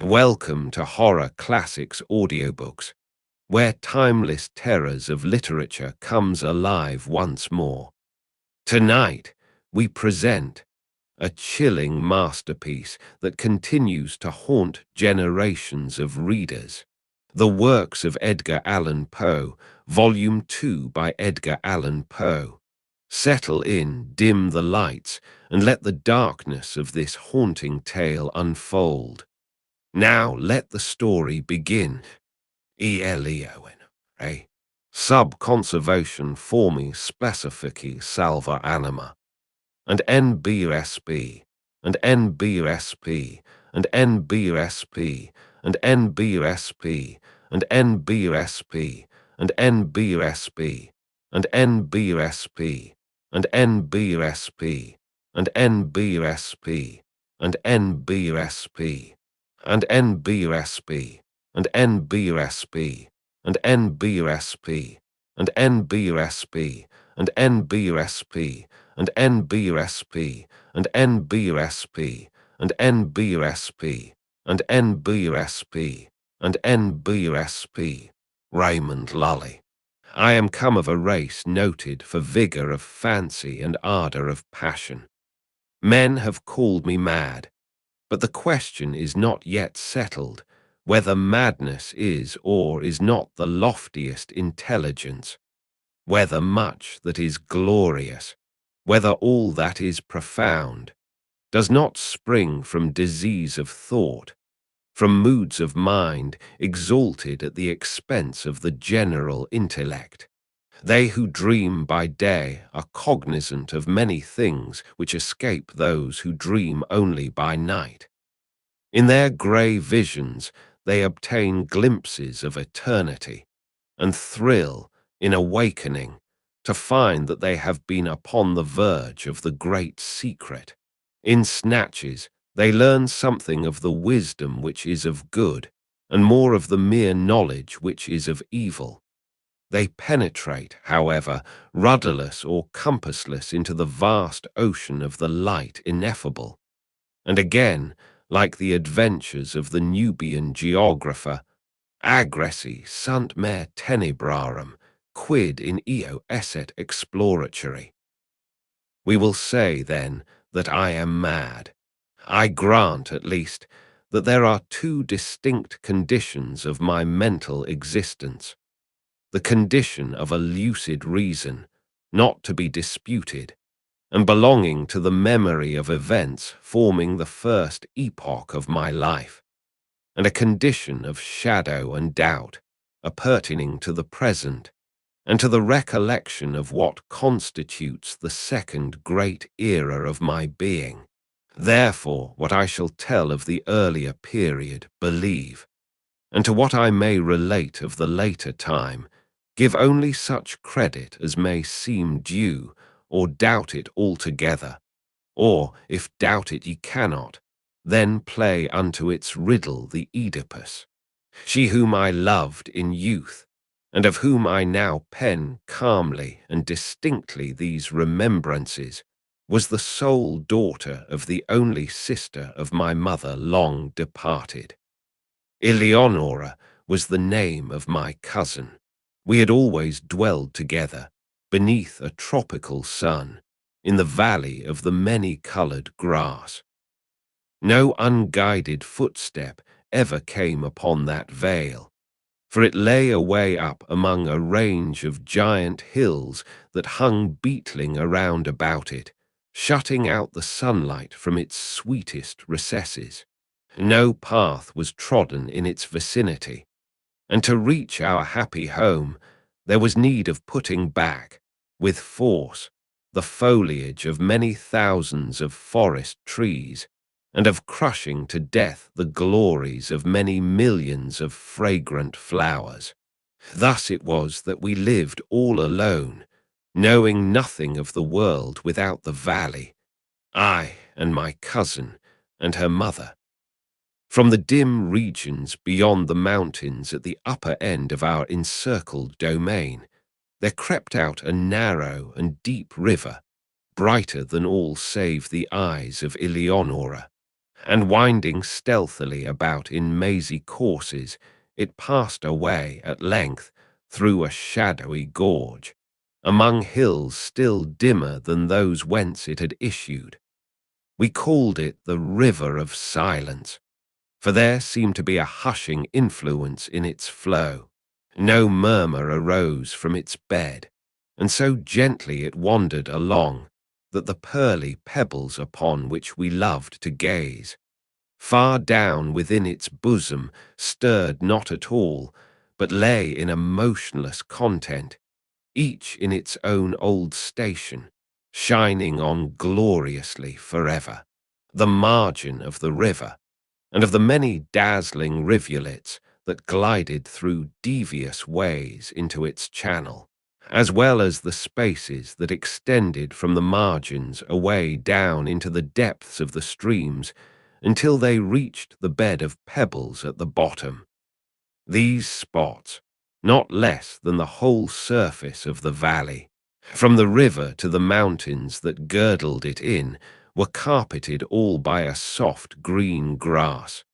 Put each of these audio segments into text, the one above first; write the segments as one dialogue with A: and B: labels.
A: Welcome to Horror Classics Audiobooks, where timeless terrors of literature comes alive once more. Tonight, we present a chilling masterpiece that continues to haunt generations of readers. The works of Edgar Allan Poe, Volume 2 by Edgar Allan Poe. Settle in, dim the lights, and let the darkness of this haunting tale unfold. Now let the story begin. ELEONORA. Sub conservation formi specifici salva anima. And NBSP, and NBSP, and NBSP, and NBSP, and NBSP, and NBSP, and NBSP, and NBSP, and NBSP, and NBSP, and NBSP, and NBSP, and NBSP, and NBSP, and NBSP, and NBSP, and NBSP, and NBSP, and NBSP, and NBSP. Raymond Lully. I am come of a race noted for vigour of fancy and ardour of passion. Men have called me mad, but the question is not yet settled whether madness is or is not the loftiest intelligence, whether much that is glorious, whether all that is profound, does not spring from disease of thought, from moods of mind exalted at the expense of the general intellect. They who dream by day are cognizant of many things which escape those who dream only by night. In their grey visions they obtain glimpses of eternity, and thrill, in awakening, to find that they have been upon the verge of the great secret. In snatches they learn something of the wisdom which is of good, and more of the mere knowledge which is of evil. They penetrate, however, rudderless or compassless into the vast ocean of the light ineffable. And again, like the adventures of the Nubian geographer, agressi sunt mer tenebrarum, quid in eo esset exploratory. We will say, then, that I am mad. I grant, at least, that there are two distinct conditions of my mental existence. The condition of a lucid reason, not to be disputed, and belonging to the memory of events forming the first epoch of my life, and a condition of shadow and doubt, appertaining to the present, and to the recollection of what constitutes the second great era of my being. Therefore, what I shall tell of the earlier period, believe, and to what I may relate of the later time, give only such credit as may seem due, or doubt it altogether, or, if doubt it ye cannot, then play unto its riddle the Oedipus. She whom I loved in youth, and of whom I now pen calmly and distinctly these remembrances, was the sole daughter of the only sister of my mother long departed. ELEONORA was the name of my cousin. We had always dwelled together, beneath a tropical sun, in the valley of the many-coloured grass. No unguided footstep ever came upon that vale, for it lay away up among a range of giant hills that hung beetling around about it, shutting out the sunlight from its sweetest recesses. No path was trodden in its vicinity, and to reach our happy home there was need of putting back, with force, the foliage of many thousands of forest trees, and of crushing to death the glories of many millions of fragrant flowers. Thus it was that we lived all alone, knowing nothing of the world without the valley, I and my cousin and her mother. From the dim regions beyond the mountains at the upper end of our encircled domain, there crept out a narrow and deep river, brighter than all save the eyes of ELEONORA. and winding stealthily about in mazy courses, it passed away at length through a shadowy gorge, among hills still dimmer than those whence it had issued. We called it the River of Silence, for there seemed to be a hushing influence in its flow. No murmur arose from its bed, and so gently it wandered along that the pearly pebbles upon which we loved to gaze, far down within its bosom, stirred not at all, but lay in a motionless content, each in its own old station, shining on gloriously forever. The margin of the river, and of the many dazzling rivulets that glided through devious ways into its channel, as well as the spaces that extended from the margins away down into the depths of the streams until they reached the bed of pebbles at the bottom. These spots, not less than the whole surface of the valley, from the river to the mountains that girdled it in, were carpeted all by a soft green grass,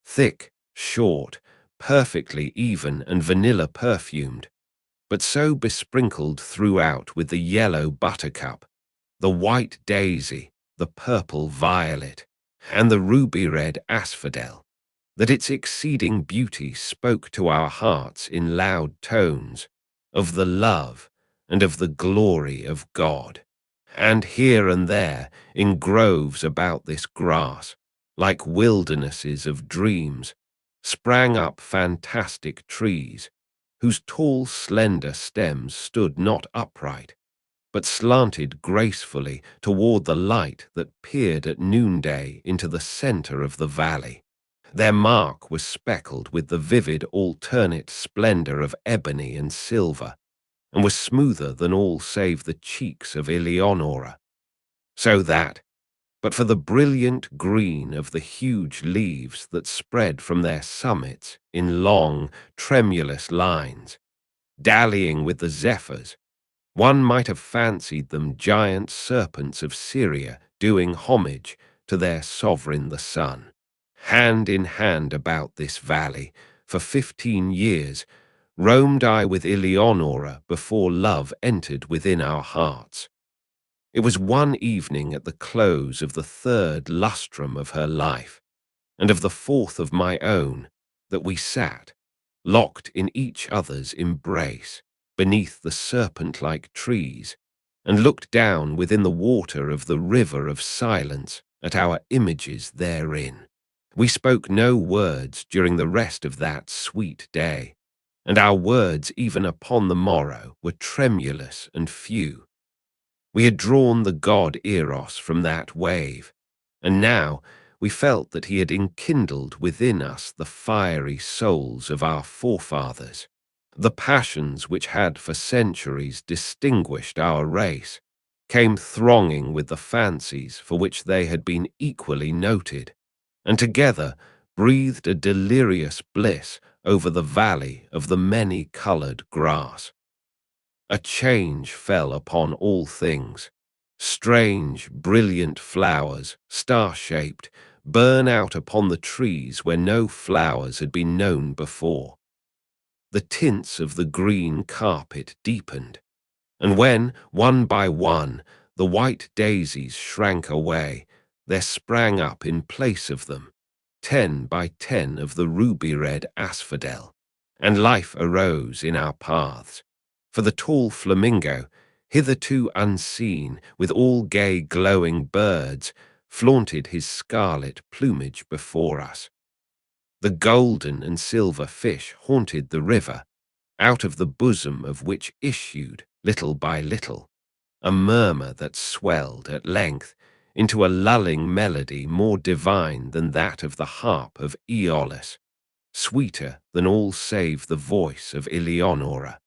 A: thick, short, perfectly even and vanilla perfumed, but so besprinkled throughout with the yellow buttercup, the white daisy, the purple violet, and the ruby-red asphodel, that its exceeding beauty spoke to our hearts in loud tones of the love and of the glory of God. And here and there, in groves about this grass, like wildernesses of dreams, sprang up fantastic trees, whose tall, slender stems stood not upright, but slanted gracefully toward the light that peered at noonday into the center of the valley. Their mark was speckled with the vivid alternate splendor of ebony and silver, and was smoother than all save the cheeks of ELEONORA, so that, but for the brilliant green of the huge leaves that spread from their summits in long, tremulous lines, dallying with the zephyrs, one might have fancied them giant serpents of Syria doing homage to their sovereign the sun. Hand in hand about this valley, for 15 years, roamed I with ELEONORA before love entered within our hearts. It was one evening at the close of the 3rd lustrum of her life, and of the 4th of my own, that we sat, locked in each other's embrace, beneath the serpent-like trees, and looked down within the water of the river of silence at our images therein. We spoke no words during the rest of that sweet day, and our words even upon the morrow were tremulous and few. We had drawn the god Eros from that wave, and now we felt that he had enkindled within us the fiery souls of our forefathers. The passions which had for centuries distinguished our race came thronging with the fancies for which they had been equally noted, and together breathed a delirious bliss over the valley of the many-colored grass. A change fell upon all things. Strange, brilliant flowers, star-shaped, burn out upon the trees where no flowers had been known before. The tints of the green carpet deepened, and when, one by one, the white daisies shrank away, there sprang up in place of them 10 by 10 of the ruby-red asphodel, and life arose in our paths. For the tall flamingo, hitherto unseen, with all gay glowing birds, flaunted his scarlet plumage before us. The golden and silver fish haunted the river, out of the bosom of which issued, little by little, a murmur that swelled at length into a lulling melody more divine than that of the harp of Aeolus, sweeter than all save the voice of ELEONORA.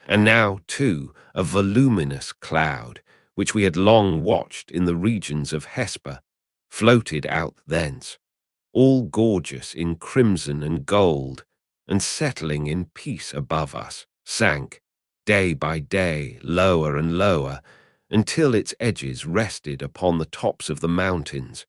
A: And now, too, a voluminous cloud, which we had long watched in the regions of Hesper, floated out thence, all gorgeous in crimson and gold, and settling in peace above us, sank, day by day, lower and lower, until its edges rested upon the tops of the mountains,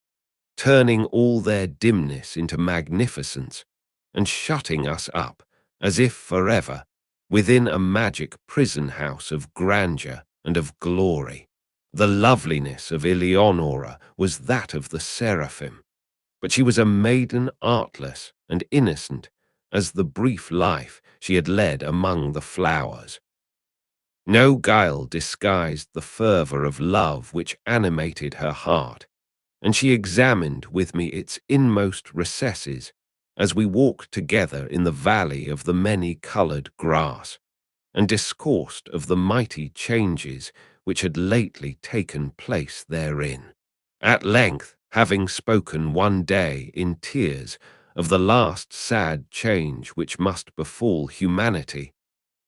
A: turning all their dimness into magnificence, and shutting us up, as if forever, within a magic prison house of grandeur and of glory. The loveliness of Eleonora was that of the seraphim, but she was a maiden artless and innocent as the brief life she had led among the flowers. No guile disguised the fervour of love which animated her heart, and she examined with me its inmost recesses as we walked together in the valley of the many-coloured grass, and discoursed of the mighty changes which had lately taken place therein. At length, having spoken one day in tears of the last sad change which must befall humanity,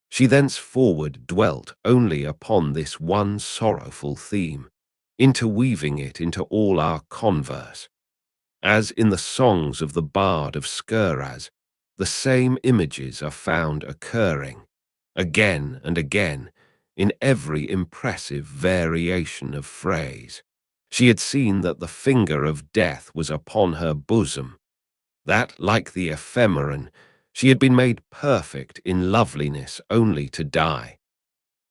A: she thenceforward dwelt only upon this one sorrowful theme, interweaving it into all our converse. As in the songs of the bard of Scuraz, the same images are found occurring, again and again, in every impressive variation of phrase. She had seen that the finger of death was upon her bosom, that, like the ephemeron, she had been made perfect in loveliness only to die.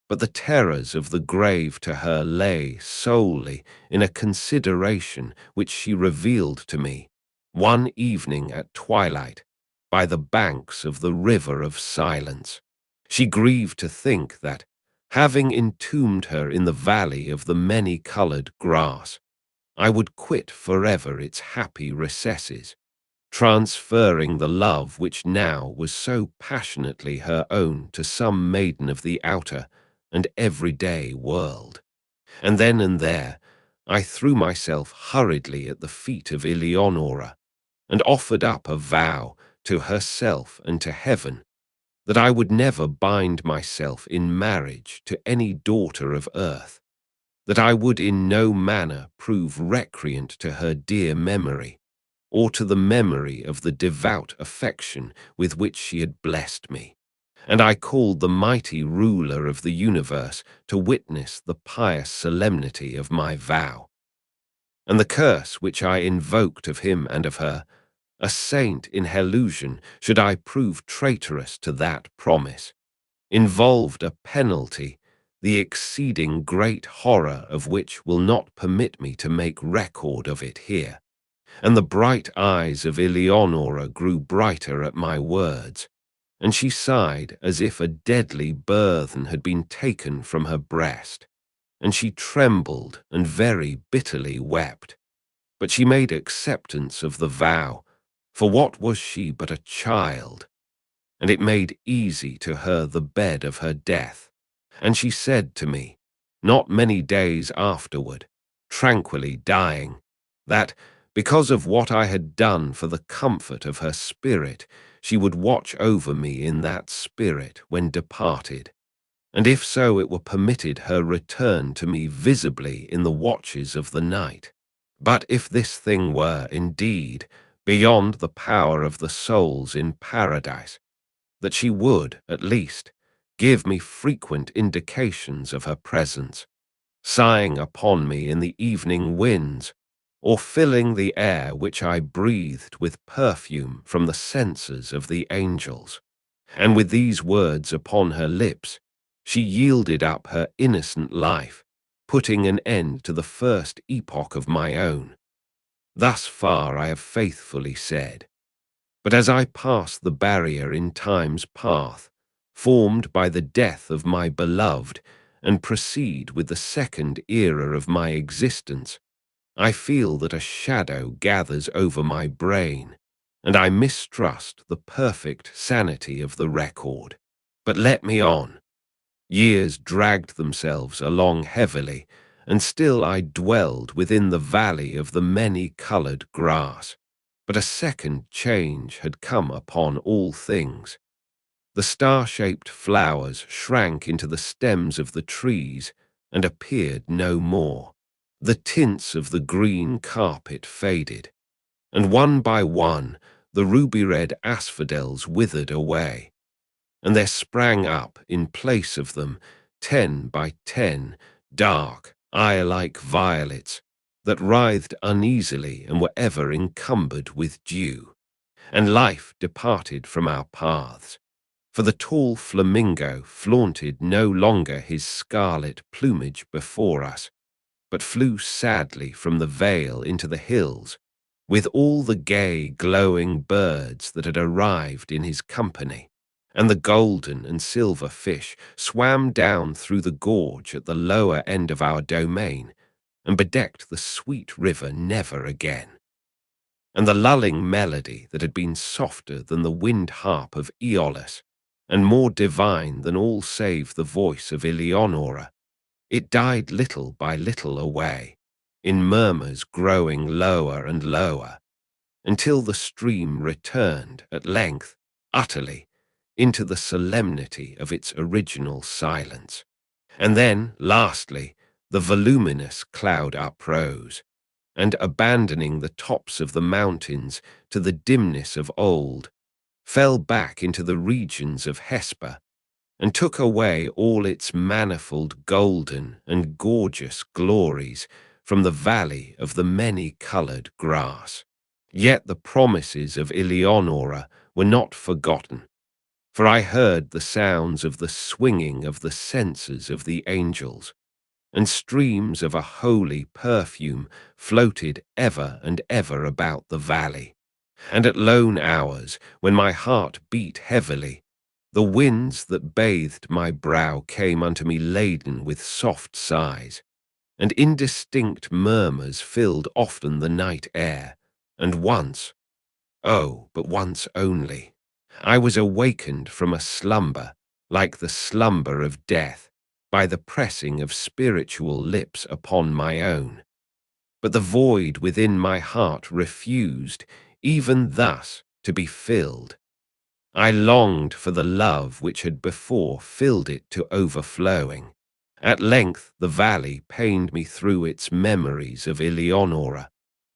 A: But the terrors of the grave to her lay solely in a consideration which she revealed to me one evening at twilight by the banks of the river of silence. She grieved to think that, having entombed her in the valley of the many-coloured grass, I would quit forever its happy recesses, transferring the love which now was so passionately her own to some maiden of the outer and everyday world. And then and there, I threw myself hurriedly at the feet of Eleonora, and offered up a vow to herself and to heaven that I would never bind myself in marriage to any daughter of earth, that I would in no manner prove recreant to her dear memory, or to the memory of the devout affection with which she had blessed me. And I called the mighty ruler of the universe to witness the pious solemnity of my vow. And the curse which I invoked of him and of her, a saint in Helusion, should I prove traitorous to that promise, involved a penalty, the exceeding great horror of which will not permit me to make record of it here. And the bright eyes of Eleonora grew brighter at my words, and she sighed as if a deadly burthen had been taken from her breast, and she trembled and very bitterly wept. But she made acceptance of the vow, for what was she but a child? And it made easy to her the bed of her death. And she said to me, not many days afterward, tranquilly dying, that, because of what I had done for the comfort of her spirit, she would watch over me in that spirit when departed, and if so it were permitted her return to me visibly in the watches of the night. But if this thing were, indeed, beyond the power of the souls in paradise, that she would, at least, give me frequent indications of her presence, sighing upon me in the evening winds, or filling the air which I breathed with perfume from the censers of the angels. And with these words upon her lips, she yielded up her innocent life, putting an end to the first epoch of my own. Thus far I have faithfully said. But as I pass the barrier in time's path, formed by the death of my beloved, and proceed with the second era of my existence, I feel that a shadow gathers over my brain, and I mistrust the perfect sanity of the record. But let me on. Years dragged themselves along heavily, and still I dwelled within the valley of the many-coloured grass. But a second change had come upon all things. The star-shaped flowers shrank into the stems of the trees and appeared no more. The tints of the green carpet faded, and one by one the ruby-red asphodels withered away, and there sprang up in place of them 10 by 10 dark, eye-like violets, that writhed uneasily and were ever encumbered with dew, and life departed from our paths. For the tall flamingo flaunted no longer his scarlet plumage before us, but flew sadly from the vale into the hills, with all the gay, glowing birds that had arrived in his company, and the golden and silver fish swam down through the gorge at the lower end of our domain, and bedecked the sweet river never again. And the lulling melody that had been softer than the wind harp of Aeolus, and more divine than all save the voice of Eleonora, it died little by little away, in murmurs growing lower and lower, until the stream returned, at length, utterly, into the solemnity of its original silence. And then, lastly, the voluminous cloud uprose, and abandoning the tops of the mountains to the dimness of old, fell back into the regions of Hesper, and took away all its manifold golden and gorgeous glories from the valley of the many-colored grass. Yet the promises of Eleonora were not forgotten, for I heard the sounds of the swinging of the censers of the angels, and streams of a holy perfume floated ever and ever about the valley. And at lone hours, when my heart beat heavily, the winds that bathed my brow came unto me laden with soft sighs, and indistinct murmurs filled often the night air, and once, oh, but once only, I was awakened from a slumber, like the slumber of death, by the pressing of spiritual lips upon my own. But the void within my heart refused, even thus, to be filled. I longed for the love which had before filled it to overflowing. At length the valley pained me through its memories of Eleonora,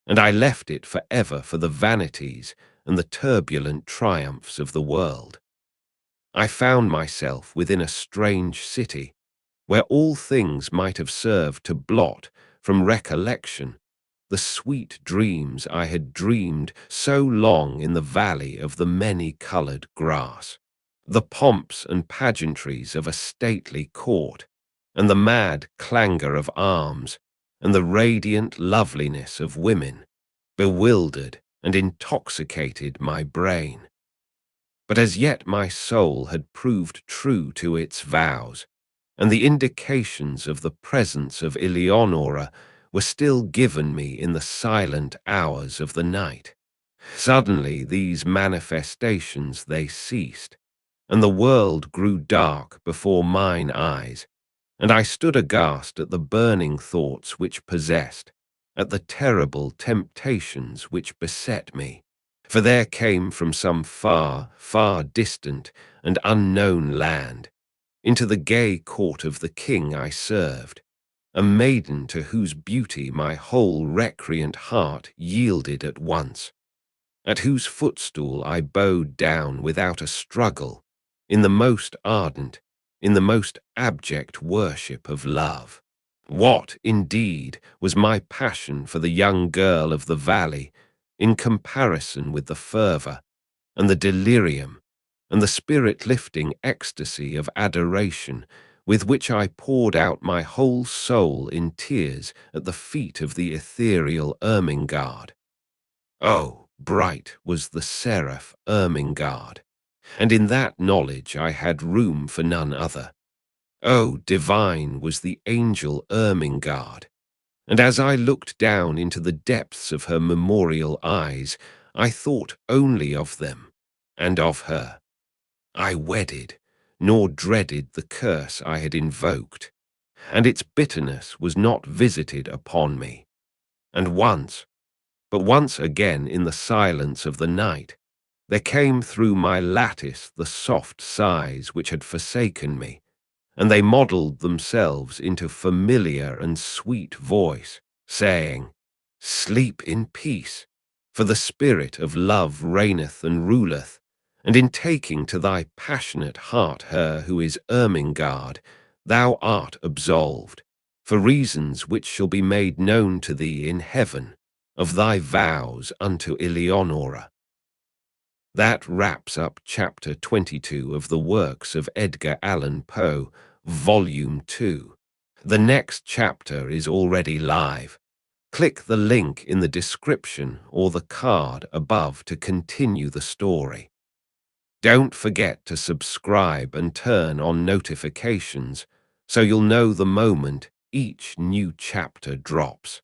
A: and I left it for ever for the vanities and the turbulent triumphs of the world. I found myself within a strange city, where all things might have served to blot from recollection the sweet dreams I had dreamed so long in the valley of the many-colored grass, the pomps and pageantries of a stately court, and the mad clangor of arms, and the radiant loveliness of women, bewildered and intoxicated my brain. But as yet my soul had proved true to its vows, and the indications of the presence of Eleonora were still given me in the silent hours of the night. Suddenly these manifestations they ceased, and the world grew dark before mine eyes, and I stood aghast at the burning thoughts which possessed, at the terrible temptations which beset me. For there came from some far, far distant and unknown land, into the gay court of the king I served, a maiden to whose beauty my whole recreant heart yielded at once, at whose footstool I bowed down without a struggle, in the most ardent, in the most abject worship of love. What, indeed, was my passion for the young girl of the valley in comparison with the fervor and the delirium and the spirit-lifting ecstasy of adoration with which I poured out my whole soul in tears at the feet of the ethereal Ermengarde? Oh, bright was the seraph Ermengarde, and in that knowledge I had room for none other. Oh, divine was the angel Ermengarde, and as I looked down into the depths of her memorial eyes, I thought only of them, and of her. I wedded, nor dreaded the curse I had invoked, and its bitterness was not visited upon me. And once, but once again in the silence of the night, there came through my lattice the soft sighs which had forsaken me, and they modelled themselves into familiar and sweet voice, saying, "Sleep in peace, for the spirit of love reigneth and ruleth, and in taking to thy passionate heart her who is Ermengarde, thou art absolved, for reasons which shall be made known to thee in heaven, of thy vows unto Eleonora. That wraps up chapter 22 of the works of Edgar Allan Poe, Volume 2. The next chapter is already live. Click the link in the description or the card above to continue the story. Don't forget to subscribe and turn on notifications so you'll know the moment each new chapter drops.